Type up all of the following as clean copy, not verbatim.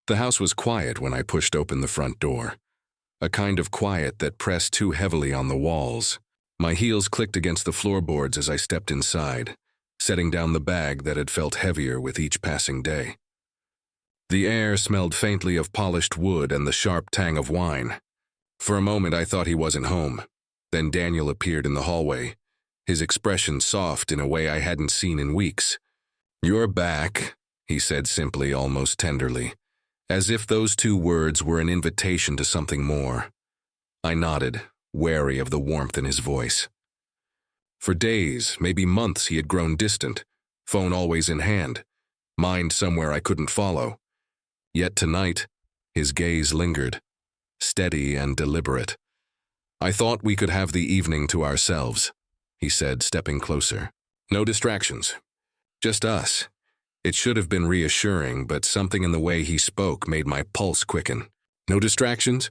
The house was quiet when I pushed open the front door, a kind of quiet that pressed too heavily on the walls. My heels clicked against the floorboards as I stepped inside, setting down the bag that had felt heavier with each passing day. The air smelled faintly of polished wood and the sharp tang of wine. For a moment I thought he wasn't home. Then Daniel appeared in the hallway, his expression soft in a way I hadn't seen in weeks. "You're back," he said simply, almost tenderly, as if those two words were an invitation to something more. I nodded, wary of the warmth in his voice. For days, maybe months, he had grown distant, phone always in hand, mind somewhere I couldn't follow. Yet tonight, his gaze lingered, steady and deliberate. "I thought we could have the evening to ourselves," he said, stepping closer. "No distractions. Just us." It should have been reassuring, but something in the way he spoke made my pulse quicken. "No distractions?"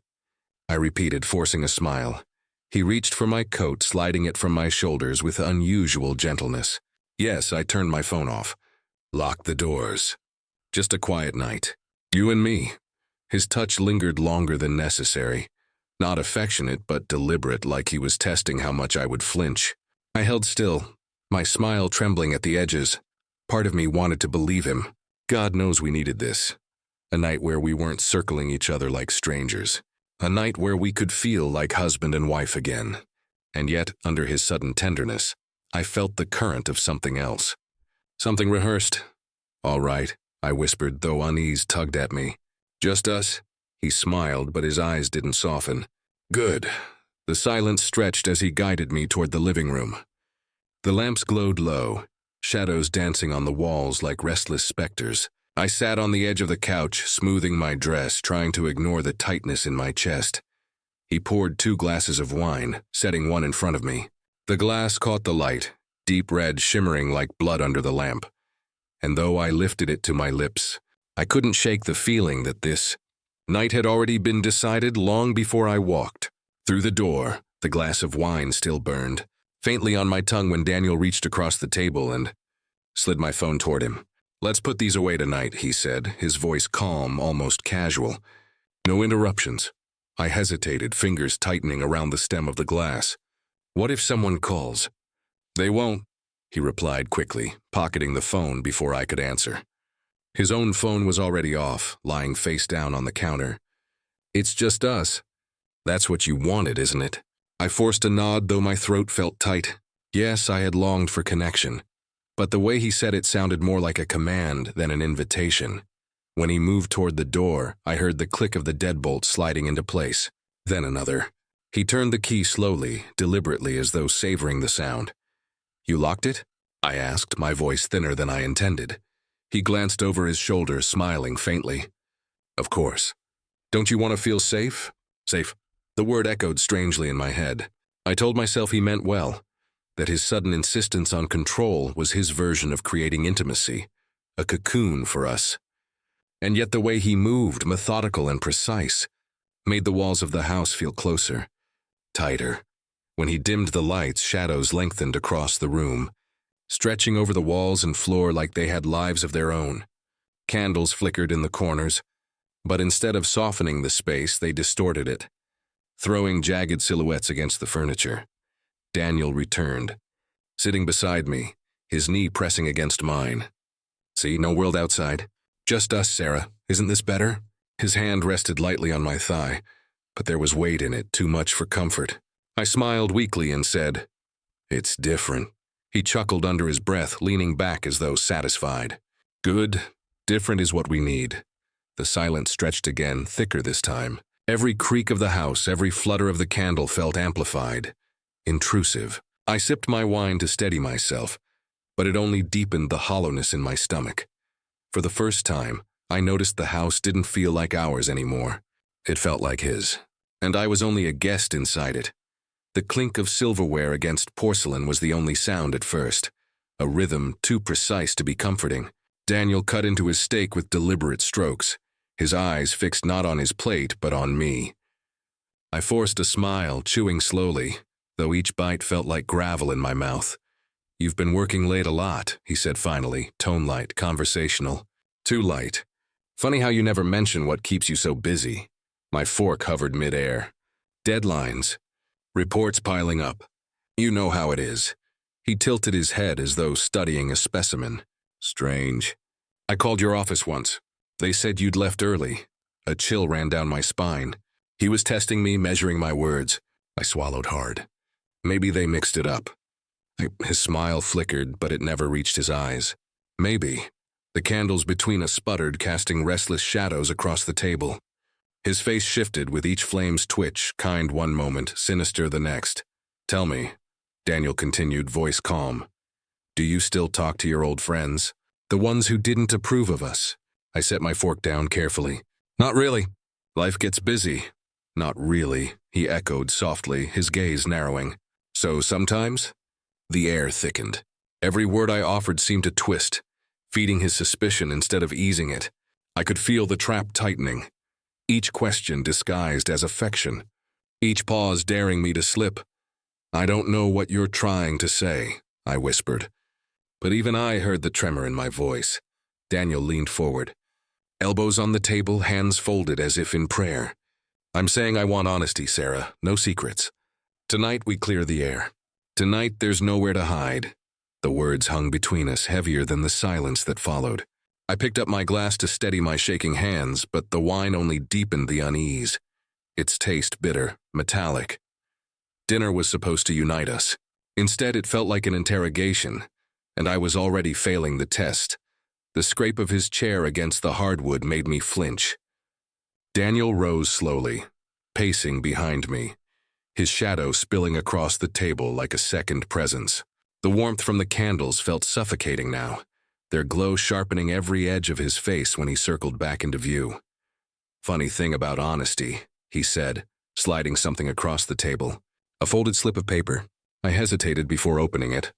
I repeated, forcing a smile. He reached for my coat, sliding it from my shoulders with unusual gentleness. "Yes," I turned my phone off. "Locked the doors. Just a quiet night. You and me." His touch lingered longer than necessary. Not affectionate, but deliberate, like he was testing how much I would flinch. I held still, my smile trembling at the edges. Part of me wanted to believe him. God knows we needed this. A night where we weren't circling each other like strangers. A night where we could feel like husband and wife again. And yet, under his sudden tenderness, I felt the current of something else. "Something rehearsed?" "All right," I whispered, though unease tugged at me. "Just us?" He smiled, but his eyes didn't soften. "Good." The silence stretched as he guided me toward the living room. The lamps glowed low, shadows dancing on the walls like restless specters. I sat on the edge of the couch, smoothing my dress, trying to ignore the tightness in my chest. He poured 2 glasses of wine, setting one in front of me. The glass caught the light, deep red shimmering like blood under the lamp. And though I lifted it to my lips, I couldn't shake the feeling that this night had already been decided long before I walked. Through the door, the glass of wine still burned, faintly on my tongue when Daniel reached across the table and slid my phone toward him. "Let's put these away tonight," he said, his voice calm, almost casual. "No interruptions." I hesitated, fingers tightening around the stem of the glass. "What if someone calls?" "They won't," he replied quickly, pocketing the phone before I could answer. His own phone was already off, lying face down on the counter. "It's just us. That's what you wanted, isn't it?" I forced a nod, though my throat felt tight. Yes, I had longed for connection. But the way he said it sounded more like a command than an invitation. When he moved toward the door, I heard the click of the deadbolt sliding into place. Then another. He turned the key slowly, deliberately, as though savoring the sound. "You locked it?" I asked, my voice thinner than I intended. He glanced over his shoulder, smiling faintly. "Of course. Don't you want to feel safe?" "Safe." The word echoed strangely in my head. I told myself he meant well, that his sudden insistence on control was his version of creating intimacy, a cocoon for us. And yet the way he moved, methodical and precise, made the walls of the house feel closer, tighter. When he dimmed the lights, shadows lengthened across the room, stretching over the walls and floor like they had lives of their own. Candles flickered in the corners, but instead of softening the space, they distorted it, throwing jagged silhouettes against the furniture. Daniel returned, sitting beside me, his knee pressing against mine. "See, no world outside. Just us, Sarah. Isn't this better?" His hand rested lightly on my thigh, but there was weight in it, too much for comfort. I smiled weakly and said, "It's different." He chuckled under his breath, leaning back as though satisfied. "Good. Different is what we need." The silence stretched again, thicker this time. Every creak of the house, every flutter of the candle felt amplified, intrusive. I sipped my wine to steady myself, but it only deepened the hollowness in my stomach. For the first time, I noticed the house didn't feel like ours anymore. It felt like his, and I was only a guest inside it. The clink of silverware against porcelain was the only sound at first, a rhythm too precise to be comforting. Daniel cut into his steak with deliberate strokes, his eyes fixed not on his plate but on me. I forced a smile, chewing slowly, though each bite felt like gravel in my mouth. "You've been working late a lot," he said finally, tone light, conversational. "Too light." Funny how you never mention what keeps you so busy. My fork hovered midair. Deadlines. Reports piling up. You know how it is. He tilted his head as though studying a specimen. Strange. I called your office once. They said you'd left early. A chill ran down my spine. He was testing me, measuring my words. I swallowed hard. Maybe they mixed it up. His smile flickered, but it never reached his eyes. Maybe. The candles between us sputtered, casting restless shadows across the table. His face shifted with each flame's twitch, kind one moment, sinister the next. Tell me, Daniel continued, voice calm. Do you still talk to your old friends? The ones who didn't approve of us? I set my fork down carefully. Not really. Life gets busy. Not really, he echoed softly, his gaze narrowing. So sometimes? The air thickened. Every word I offered seemed to twist, feeding his suspicion instead of easing it. I could feel the trap tightening. Each question disguised as affection. Each pause daring me to slip. I don't know what you're trying to say, I whispered. But even I heard the tremor in my voice. Daniel leaned forward. Elbows on the table, hands folded as if in prayer. I'm saying I want honesty, Sarah, no secrets. Tonight we clear the air. Tonight there's nowhere to hide. The words hung between us, heavier than the silence that followed. I picked up my glass to steady my shaking hands, but the wine only deepened the unease. Its taste bitter, metallic. Dinner was supposed to unite us. Instead, it felt like an interrogation, and I was already failing the test. The scrape of his chair against the hardwood made me flinch. Daniel rose slowly, pacing behind me, his shadow spilling across the table like a second presence. The warmth from the candles felt suffocating now, their glow sharpening every edge of his face when he circled back into view. Funny thing about honesty, he said, sliding something across the table. A folded slip of paper. I hesitated before opening it.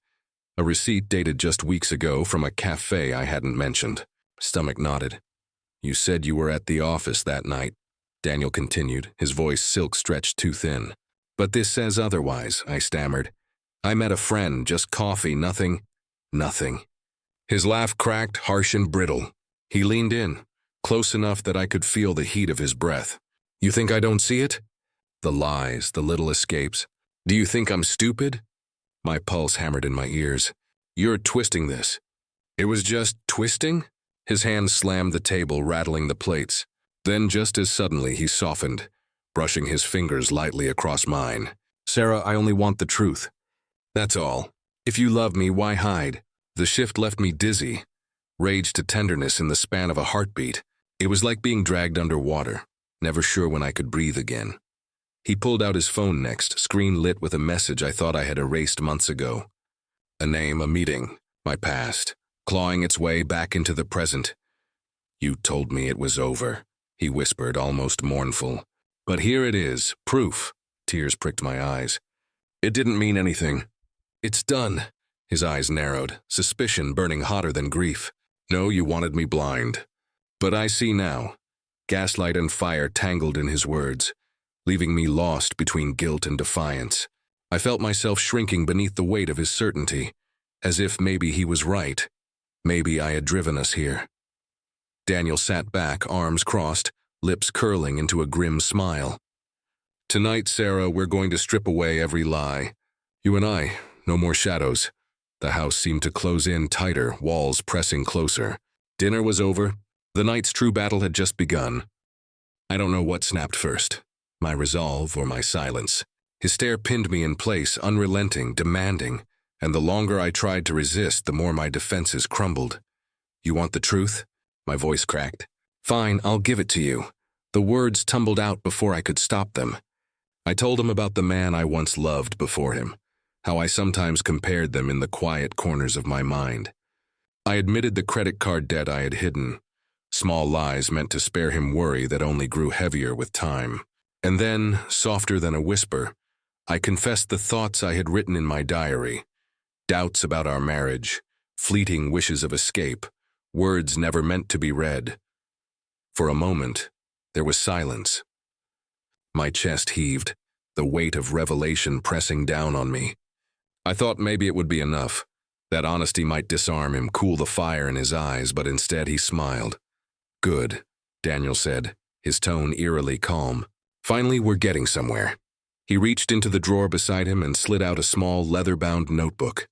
A receipt dated just weeks ago from a cafe I hadn't mentioned. Stomach nodded. You said you were at the office that night, Daniel continued, his voice silk stretched too thin. But this says otherwise, I stammered. I met a friend, just coffee, nothing. His laugh cracked, harsh and brittle. He leaned in, close enough that I could feel the heat of his breath. You think I don't see it? The lies, the little escapes. Do you think I'm stupid? My pulse hammered in my ears. You're twisting this. It was just twisting? His hand slammed the table, rattling the plates. Then just as suddenly he softened, brushing his fingers lightly across mine. Sarah, I only want the truth. That's all. If you love me, why hide? The shift left me dizzy, rage to tenderness in the span of a heartbeat. It was like being dragged underwater, never sure when I could breathe again. He pulled out his phone next, screen lit with a message I thought I had erased months ago. A name, a meeting, my past, clawing its way back into the present. You told me it was over, he whispered, almost mournful. But here it is, proof. Tears pricked my eyes. It didn't mean anything. It's done. His eyes narrowed, suspicion burning hotter than grief. No, you wanted me blind. But I see now. Gaslight and fire tangled in his words, leaving me lost between guilt and defiance. I felt myself shrinking beneath the weight of his certainty, as if maybe he was right. Maybe I had driven us here. Daniel sat back, arms crossed, lips curling into a grim smile. Tonight, Sarah, we're going to strip away every lie. You and I, no more shadows. The house seemed to close in tighter, walls pressing closer. Dinner was over. The night's true battle had just begun. I don't know what snapped first, my resolve or my silence. His stare pinned me in place, unrelenting, demanding, and the longer I tried to resist, the more my defenses crumbled. You want the truth? My voice cracked. Fine, I'll give it to you. The words tumbled out before I could stop them. I told him about the man I once loved before him, how I sometimes compared them in the quiet corners of my mind. I admitted the credit card debt I had hidden, small lies meant to spare him worry that only grew heavier with time. And then, softer than a whisper, I confessed the thoughts I had written in my diary, doubts about our marriage, fleeting wishes of escape, words never meant to be read. For a moment, there was silence. My chest heaved, the weight of revelation pressing down on me. I thought maybe it would be enough. That honesty might disarm him, cool the fire in his eyes, but instead he smiled. Good, Daniel said, his tone eerily calm. Finally, we're getting somewhere. He reached into the drawer beside him and slid out a small, leather-bound notebook.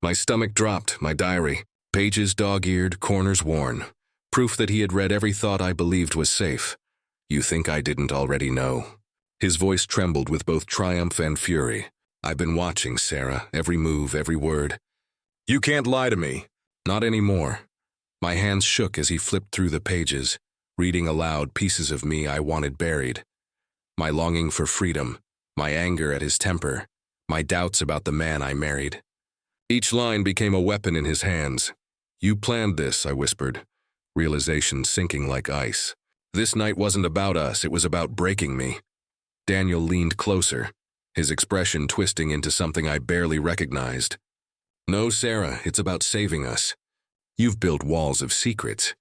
My stomach dropped, my diary, pages dog-eared, corners worn. Proof that he had read every thought I believed was safe. You think I didn't already know? His voice trembled with both triumph and fury. I've been watching, Sarah, every move, every word. You can't lie to me. Not anymore. My hands shook as he flipped through the pages, reading aloud pieces of me I wanted buried. My longing for freedom, my anger at his temper, my doubts about the man I married. Each line became a weapon in his hands. You planned this, I whispered, realization sinking like ice. This night wasn't about us, it was about breaking me. Daniel leaned closer, his expression twisting into something I barely recognized. No, Sarah, it's about saving us. You've built walls of secrets.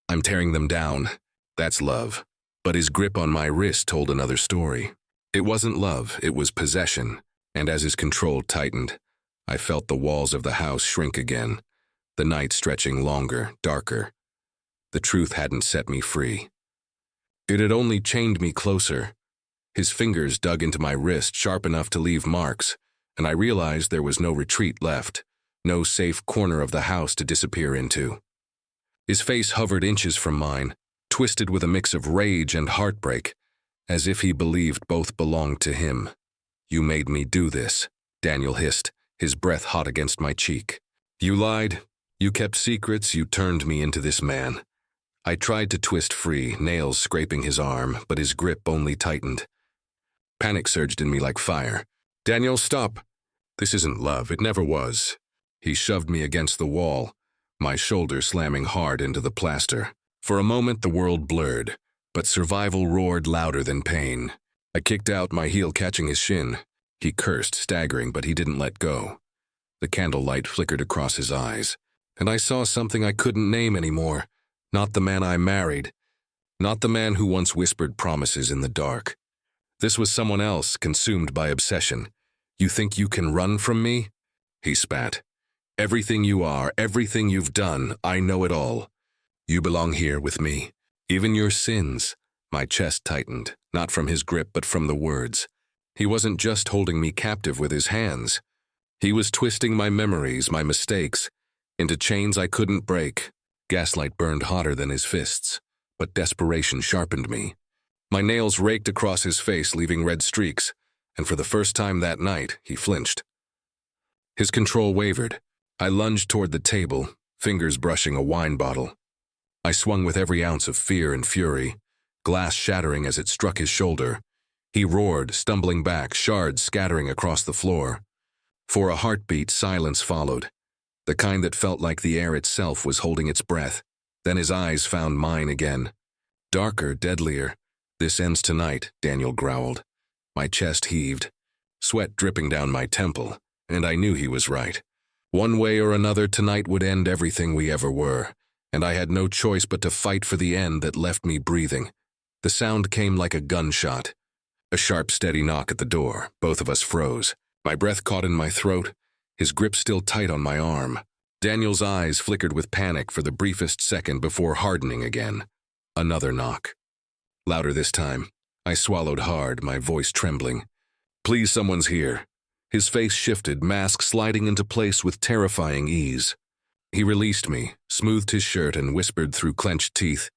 I'm tearing them down. That's love. But his grip on my wrist told another story. It wasn't love, it was possession. And as his control tightened, I felt the walls of the house shrink again, the night stretching longer, darker. The truth hadn't set me free. It had only chained me closer. His fingers dug into my wrist sharp enough to leave marks, and I realized there was no retreat left, no safe corner of the house to disappear into. His face hovered inches from mine, twisted with a mix of rage and heartbreak, as if he believed both belonged to him. You made me do this, Daniel hissed, his breath hot against my cheek. You lied, you kept secrets, you turned me into this man. I tried to twist free, nails scraping his arm, but his grip only tightened. Panic surged in me like fire. Daniel, stop. This isn't love, it never was. He shoved me against the wall, my shoulder slamming hard into the plaster. For a moment the world blurred, but survival roared louder than pain. I kicked out, my heel catching his shin. He cursed, staggering, but he didn't let go. The candlelight flickered across his eyes, and I saw something I couldn't name anymore. Not the man I married. Not the man who once whispered promises in the dark. This was someone else, consumed by obsession. You think you can run from me? He spat. Everything you are, everything you've done, I know it all. You belong here with me. Even your sins. My chest tightened, not from his grip but from the words. He wasn't just holding me captive with his hands. He was twisting my memories, my mistakes, into chains I couldn't break. Gaslight burned hotter than his fists, but desperation sharpened me. My nails raked across his face, leaving red streaks, and for the first time that night, he flinched. His control wavered. I lunged toward the table, fingers brushing a wine bottle. I swung with every ounce of fear and fury, glass shattering as it struck his shoulder. He roared, stumbling back, shards scattering across the floor. For a heartbeat, silence followed, the kind that felt like the air itself was holding its breath. Then his eyes found mine again. Darker, deadlier. This ends tonight, Daniel growled. My chest heaved, sweat dripping down my temple, and I knew he was right. One way or another, tonight would end everything we ever were, and I had no choice but to fight for the end that left me breathing. The sound came like a gunshot. A sharp, steady knock at the door. Both of us froze. My breath caught in my throat, his grip still tight on my arm. Daniel's eyes flickered with panic for the briefest second before hardening again. Another knock. Louder this time. I swallowed hard, my voice trembling. Please, someone's here. His face shifted, mask sliding into place with terrifying ease. He released me, smoothed his shirt, and whispered through clenched teeth.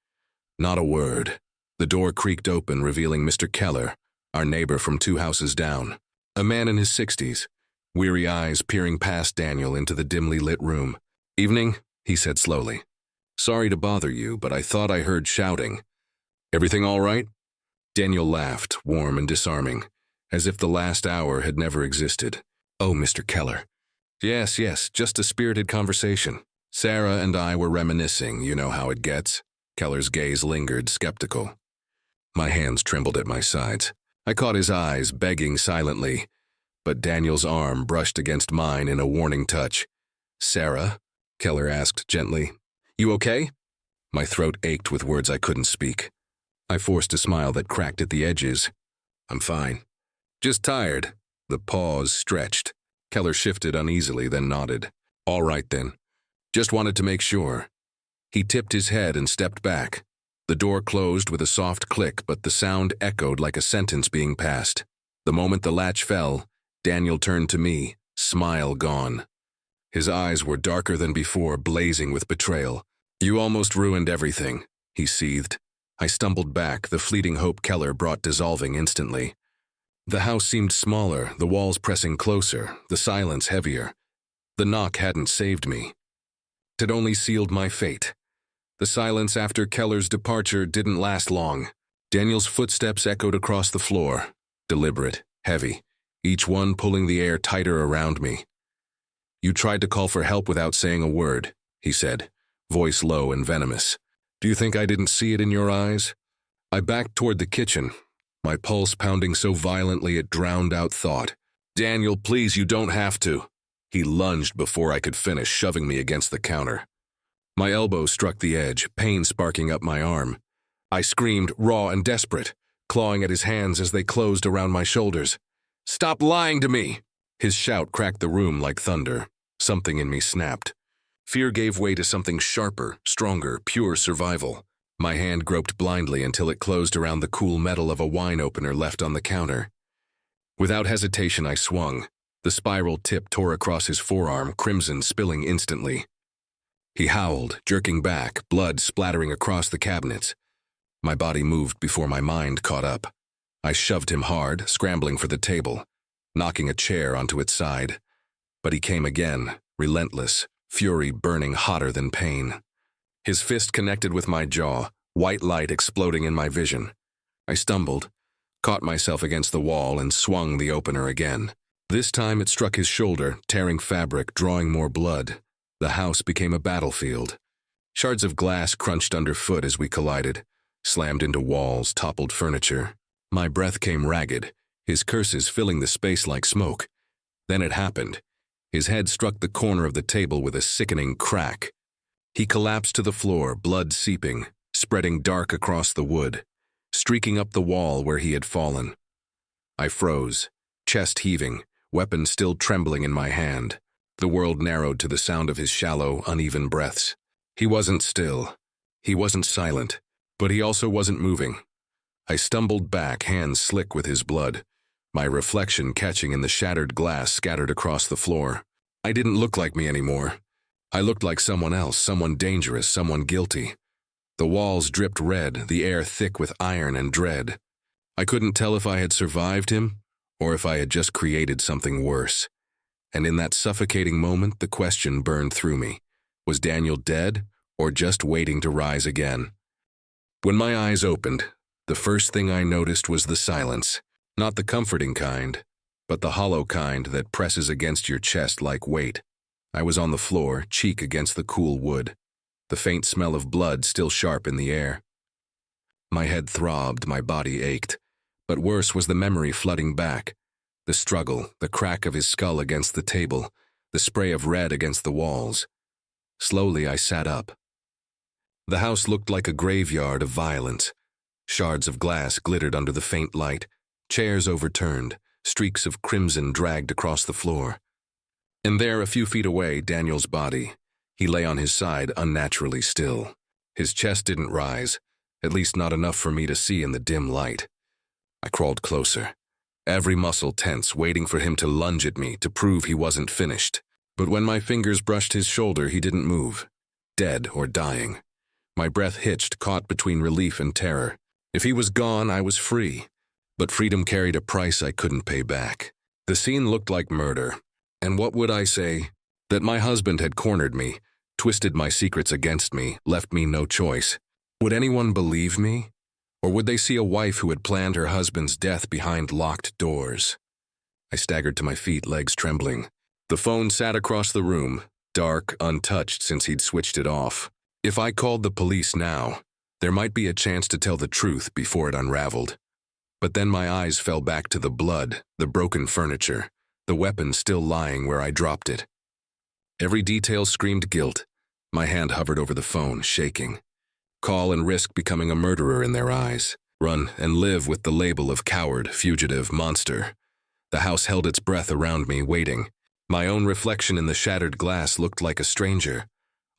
Not a word. The door creaked open, revealing Mr. Keller, our neighbor from 2 houses down. A man in his 60s, weary eyes peering past Daniel into the dimly lit room. Evening, he said slowly. Sorry to bother you, but I thought I heard shouting. Everything all right? Daniel laughed, warm and disarming, as if the last hour had never existed. Oh, Mr. Keller. Yes, just a spirited conversation. Sarah and I were reminiscing, you know how it gets. Keller's gaze lingered, skeptical. My hands trembled at my sides. I caught his eyes, begging silently, but Daniel's arm brushed against mine in a warning touch. Sarah? Keller asked gently. You okay? My throat ached with words I couldn't speak. I forced a smile that cracked at the edges. I'm fine. Just tired. The pause stretched. Keller shifted uneasily, then nodded. All right then. Just wanted to make sure. He tipped his head and stepped back. The door closed with a soft click, but the sound echoed like a sentence being passed. The moment the latch fell, Daniel turned to me, smile gone. His eyes were darker than before, blazing with betrayal. "You almost ruined everything," he seethed. I stumbled back, the fleeting hope Keller brought dissolving instantly. The house seemed smaller, the walls pressing closer, the silence heavier. The knock hadn't saved me. It had only sealed my fate. The silence after Keller's departure didn't last long. Daniel's footsteps echoed across the floor, deliberate, heavy, each one pulling the air tighter around me. "You tried to call for help without saying a word," he said, voice low and venomous. "Do you think I didn't see it in your eyes?" I backed toward the kitchen, my pulse pounding so violently it drowned out thought. "Daniel, please, you don't have to." He lunged before I could finish, shoving me against the counter. My elbow struck the edge, pain sparking up my arm. I screamed, raw and desperate, clawing at his hands as they closed around my shoulders. "Stop lying to me!" His shout cracked the room like thunder. Something in me snapped. Fear gave way to something sharper, stronger, pure survival. My hand groped blindly until it closed around the cool metal of a wine opener left on the counter. Without hesitation, I swung. The spiral tip tore across his forearm, crimson spilling instantly. He howled, jerking back, blood splattering across the cabinets. My body moved before my mind caught up. I shoved him hard, scrambling for the table, knocking a chair onto its side. But he came again, relentless, fury burning hotter than pain. His fist connected with my jaw, white light exploding in my vision. I stumbled, caught myself against the wall, and swung the opener again. This time it struck his shoulder, tearing fabric, drawing more blood. The house became a battlefield. Shards of glass crunched underfoot as we collided, slammed into walls, toppled furniture. My breath came ragged, his curses filling the space like smoke. Then it happened. His head struck the corner of the table with a sickening crack. He collapsed to the floor, blood seeping, spreading dark across the wood, streaking up the wall where he had fallen. I froze, chest heaving, weapon still trembling in my hand. The world narrowed to the sound of his shallow, uneven breaths. He wasn't still. He wasn't silent, but he also wasn't moving. I stumbled back, hands slick with his blood, my reflection catching in the shattered glass scattered across the floor. I didn't look like me anymore. I looked like someone else, someone dangerous, someone guilty. The walls dripped red, the air thick with iron and dread. I couldn't tell if I had survived him, or if I had just created something worse. And in that suffocating moment, the question burned through me. Was Daniel dead, or just waiting to rise again? When my eyes opened, the first thing I noticed was the silence. Not the comforting kind, but the hollow kind that presses against your chest like weight. I was on the floor, cheek against the cool wood, the faint smell of blood still sharp in the air. My head throbbed, my body ached, but worse was the memory flooding back. The struggle, the crack of his skull against the table, the spray of red against the walls. Slowly I sat up. The house looked like a graveyard of violence. Shards of glass glittered under the faint light, chairs overturned, streaks of crimson dragged across the floor. And there, a few feet away, Daniel's body. He lay on his side, unnaturally still. His chest didn't rise, at least not enough for me to see in the dim light. I crawled closer, every muscle tense, waiting for him to lunge at me to prove he wasn't finished. But when my fingers brushed his shoulder, he didn't move, dead or dying. My breath hitched, caught between relief and terror. If he was gone, I was free. But freedom carried a price I couldn't pay back. The scene looked like murder. And what would I say? That my husband had cornered me, twisted my secrets against me, left me no choice. Would anyone believe me? Or would they see a wife who had planned her husband's death behind locked doors? I staggered to my feet, legs trembling. The phone sat across the room, dark, untouched since he'd switched it off. If I called the police now, there might be a chance to tell the truth before it unraveled. But then my eyes fell back to the blood, the broken furniture, the weapon still lying where I dropped it. Every detail screamed guilt. My hand hovered over the phone, shaking. Call and risk becoming a murderer in their eyes. Run and live with the label of coward, fugitive, monster. The house held its breath around me, waiting. My own reflection in the shattered glass looked like a stranger.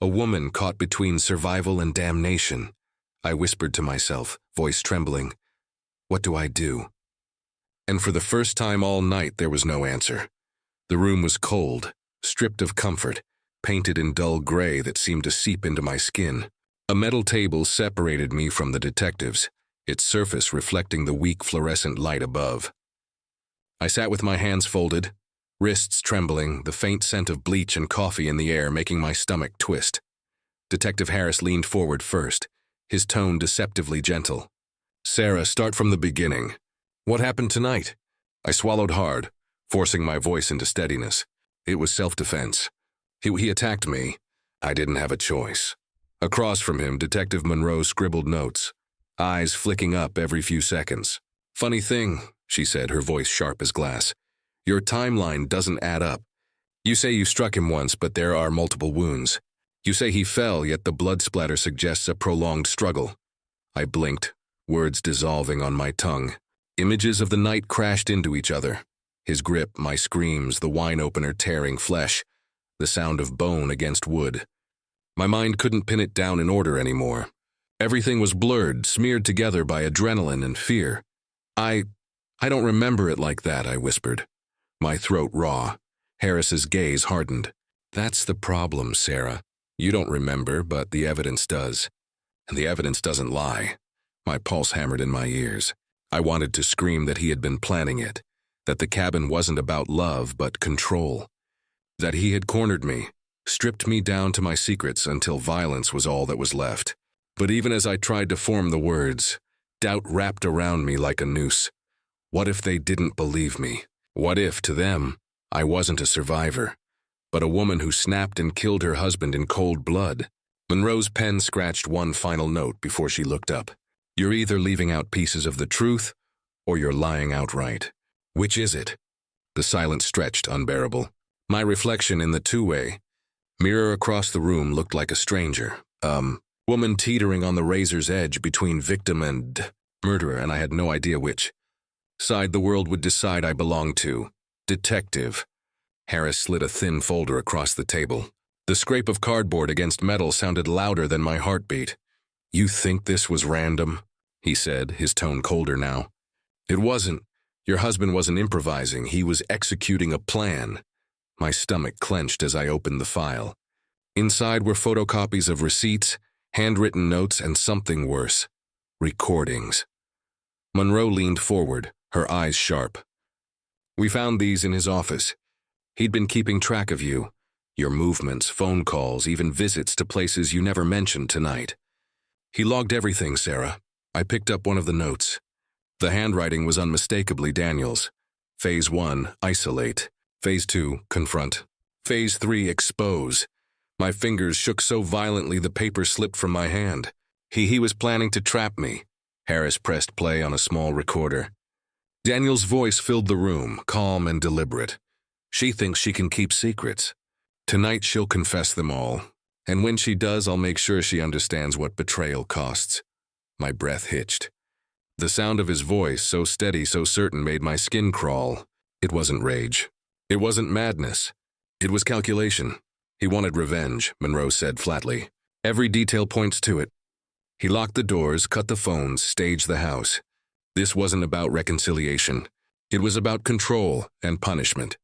A woman caught between survival and damnation. I whispered to myself, voice trembling. What do I do? And for the first time all night, there was no answer. The room was cold, stripped of comfort, painted in dull gray that seemed to seep into my skin. A metal table separated me from the detectives, its surface reflecting the weak fluorescent light above. I sat with my hands folded, wrists trembling, the faint scent of bleach and coffee in the air making my stomach twist. Detective Harris leaned forward first, his tone deceptively gentle. Sarah, start from the beginning. What happened tonight? I swallowed hard, forcing my voice into steadiness. It was self-defense. He attacked me. I didn't have a choice. Across from him, Detective Monroe scribbled notes, eyes flicking up every few seconds. Funny thing, she said, her voice sharp as glass. Your timeline doesn't add up. You say you struck him once, but there are multiple wounds. You say he fell, yet the blood splatter suggests a prolonged struggle. I blinked, words dissolving on my tongue. Images of the night crashed into each other. His grip, my screams, the wine opener tearing flesh, the sound of bone against wood. My mind couldn't pin it down in order anymore. Everything was blurred, smeared together by adrenaline and fear. I don't remember it like that, I whispered, my throat raw. Harris's gaze hardened. That's the problem, Sarah. You don't remember, but the evidence does. And the evidence doesn't lie. My pulse hammered in my ears. I wanted to scream that he had been planning it, that the cabin wasn't about love but control, that he had cornered me, stripped me down to my secrets until violence was all that was left. But even as I tried to form the words, doubt wrapped around me like a noose. What if they didn't believe me? What if, to them, I wasn't a survivor, but a woman who snapped and killed her husband in cold blood? Monroe's pen scratched one final note before she looked up. You're either leaving out pieces of the truth, or you're lying outright. Which is it? The silence stretched unbearable. My reflection in the two-way mirror across the room looked like a stranger. Woman teetering on the razor's edge between victim and murderer, and I had no idea which side the world would decide I belonged to. Detective. Harris slid a thin folder across the table. The scrape of cardboard against metal sounded louder than my heartbeat. You think this was random? He said, his tone colder now. It wasn't. Your husband wasn't improvising. He was executing a plan. My stomach clenched as I opened the file. Inside were photocopies of receipts, handwritten notes, and something worse. Recordings. Monroe leaned forward, her eyes sharp. We found these in his office. He'd been keeping track of you, your movements, phone calls, even visits to places you never mentioned tonight. He logged everything, Sarah. I picked up one of the notes. The handwriting was unmistakably Daniel's. Phase 1, isolate. Phase 2, confront. Phase 3, expose. My fingers shook so violently the paper slipped from my hand. He was planning to trap me. Harris pressed play on a small recorder. Daniel's voice filled the room, calm and deliberate. She thinks she can keep secrets. Tonight she'll confess them all. And when she does, I'll make sure she understands what betrayal costs. My breath hitched. The sound of his voice, so steady, so certain, made my skin crawl. It wasn't rage. It wasn't madness. It was calculation. He wanted revenge, Monroe said flatly. Every detail points to it. He locked the doors, cut the phones, staged the house. This wasn't about reconciliation. It was about control and punishment.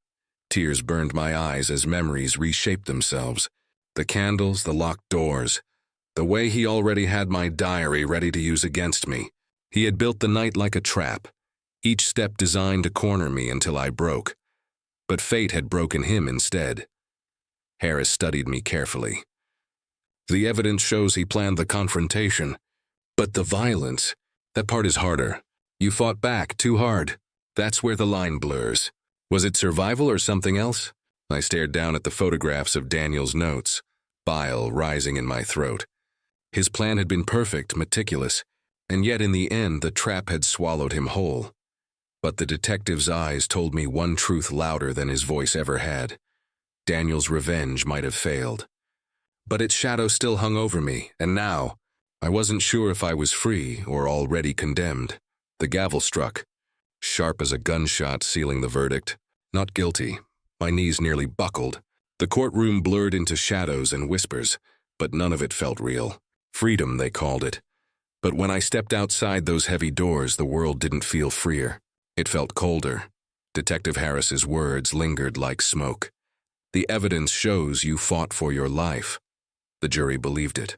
Tears burned my eyes as memories reshaped themselves. The candles, the locked doors, the way he already had my diary ready to use against me. He had built the night like a trap, each step designed to corner me until I broke. But fate had broken him instead. Harris studied me carefully. The evidence shows he planned the confrontation. But the violence, that part is harder. You fought back too hard. That's where the line blurs. Was it survival or something else? I stared down at the photographs of Daniel's notes, bile rising in my throat. His plan had been perfect, meticulous, and yet in the end the trap had swallowed him whole. But the detective's eyes told me one truth louder than his voice ever had. Daniel's revenge might have failed. But its shadow still hung over me, and now, I wasn't sure if I was free or already condemned. The gavel struck, sharp as a gunshot sealing the verdict. Not guilty. My knees nearly buckled. The courtroom blurred into shadows and whispers, but none of it felt real. Freedom, they called it. But when I stepped outside those heavy doors, the world didn't feel freer. It felt colder. Detective Harris's words lingered like smoke. The evidence shows you fought for your life. The jury believed it.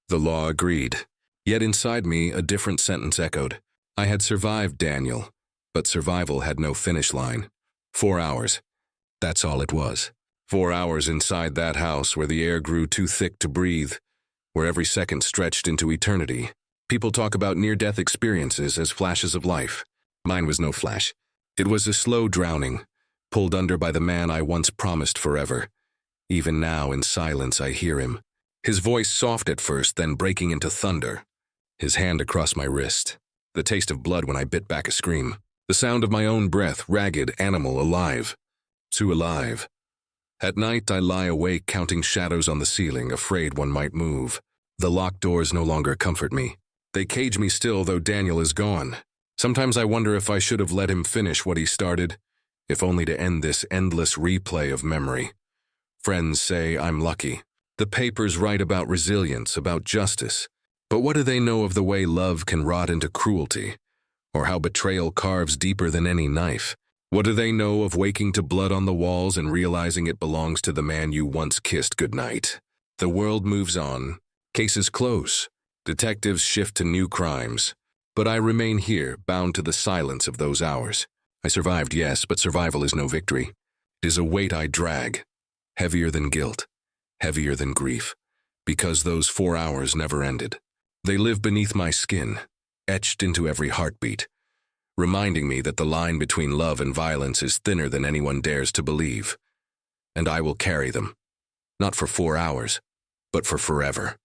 The law agreed. Yet inside me, a different sentence echoed. I had survived Daniel, but survival had no finish line. 4 hours. That's all it was. 4 hours inside that house where the air grew too thick to breathe, where every second stretched into eternity. People talk about near-death experiences as flashes of life. Mine was no flash. It was a slow drowning, pulled under by the man I once promised forever. Even now, in silence, I hear him. His voice soft at first, then breaking into thunder. His hand across my wrist. The taste of blood when I bit back a scream. The sound of my own breath, ragged, animal, alive. Too alive. At night, I lie awake counting shadows on the ceiling, afraid one might move. The locked doors no longer comfort me. They cage me still, though Daniel is gone. Sometimes I wonder if I should have let him finish what he started, if only to end this endless replay of memory. Friends say I'm lucky. The papers write about resilience, about justice. But what do they know of the way love can rot into cruelty, or how betrayal carves deeper than any knife? What do they know of waking to blood on the walls and realizing it belongs to the man you once kissed goodnight? The world moves on. Cases close. Detectives shift to new crimes. But I remain here, bound to the silence of those hours. I survived, yes, but survival is no victory. It is a weight I drag, heavier than guilt, heavier than grief, because those 4 hours never ended. They live beneath my skin, etched into every heartbeat, reminding me that the line between love and violence is thinner than anyone dares to believe. And I will carry them, not for 4 hours, but for forever.